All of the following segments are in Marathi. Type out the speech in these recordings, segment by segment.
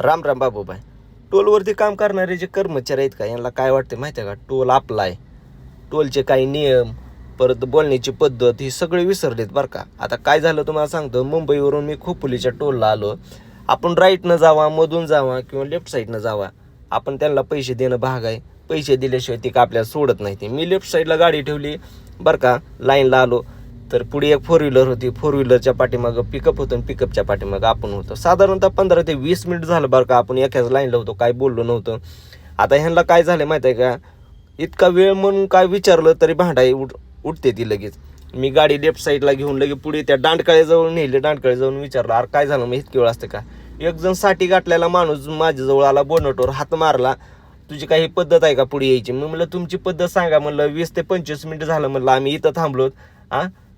राम राम बाबूबाई. टोलवरती काम करणारे जे कर्मचारी आहेत का, यांना काय वाटते माहिती आहे का, टोल आपला आहे. टोलचे काही नियम, परत बोलण्याची पद्धत ही सगळे विसरलेत बरं का. आता काय झालं तुम्हाला सांगतो, मुंबईवरून मी खोपोलीच्या टोलला आलो. आपण राईटनं जावा, मधून जावा किंवा लेफ्ट साईडनं जावा, आपण त्यांना पैसे देणं भाग आहे. पैसे दिल्याशिवाय ती का आपल्याला सोडत नाही. ते मी लेफ्ट साईडला गाडी ठेवली बरं का, लाईनला आलो तर पुढे एक 4 व्हीलर होती. 4 व्हीलरच्या पाठीमागं पिकअप होतं आणि पिकअपच्या पाठीमागं आपण होतो. साधारणतः 15 ते 20 मिनिट झालं बरं का, आपण एकाच लाईनला होतो, काय बोललो नव्हतं. आता ह्यांना काय झालं माहिती आहे का, इतका वेळ म्हणून काय विचारलं तरी भांडाई उठते ती लगेच. मी गाडी लेफ्ट साईडला घेऊन लगे पुढे त्या दांडकाळ्याजवळ नेली. दांडकाळ्याजवळ विचारलं, अरे काय झालं, मग इतकी वेळ असते का. एक जण साठी गाठलेला माणूस माझ्याजवळ आला, बोनटवर हात मारला, तुझी काही पद्धत आहे का पुढे यायची. मी म्हणलं तुमची पद्धत सांगा. म्हणलं 20 ते 25 मिनिटं झालं, म्हणलं आम्ही इथं थांबलोत.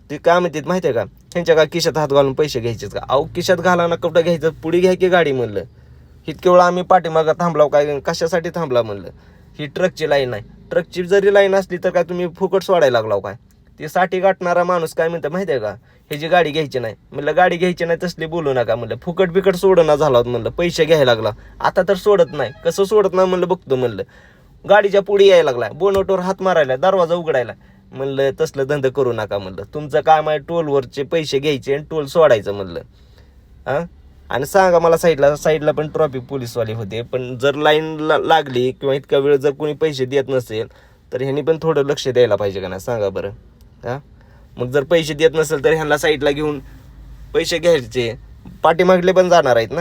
ते काय म्हणतात माहिती आहे का, ह्यांच्या का खिशात हात घालून पैसे घ्यायचेत का. अहो खिशात घाला ना, कुठं घ्यायचं, पुढे घ्या की गाडी. म्हणलं इतक्या वेळा आम्ही पाठीमागं थांबलाव, काय कशासाठी थांबला. म्हणलं ही ट्रकची लाईन आहे. ट्रकची जरी लाईन असली तर काय तुम्ही फुकट सोडायला लागलाव काय. ते साठी गाठणारा माणूस काय म्हणतं माहिती आहे का, ह्याची गाडी घ्यायची नाही. म्हणलं गाडी घ्यायची नाही तसली बोलू नका. म्हणलं फुकट बिकट सोडणं झाला. म्हणलं पैसे घ्यायला लागला, आता तर सोडत नाही. कसं सोडत नाही म्हणलं बघतो. म्हणलं गाडीच्या पुढे यायला लागला, बोनटवर हात मारायला, दरवाजा उघडायला. म्हणलं तसलं धंदा करू नका. म्हणलं तुमचं काम आहे टोलवरचे पैसे घ्यायचे आणि टोल सोडायचं. म्हणलं आणि सांगा मला, साईडला पण ट्रॉफिक पोलीसवाले होते. पण जर लाईन लागली किंवा इतका वेळ जर कोणी पैसे देत नसेल तर ह्यांनी पण थोडं लक्ष द्यायला पाहिजे का नाही, सांगा बरं. मग जर पैसे देत नसेल तर ह्यांना साईडला घेऊन पैसे घ्यायचे. पाठीमागले पण जाणार आहेत ना.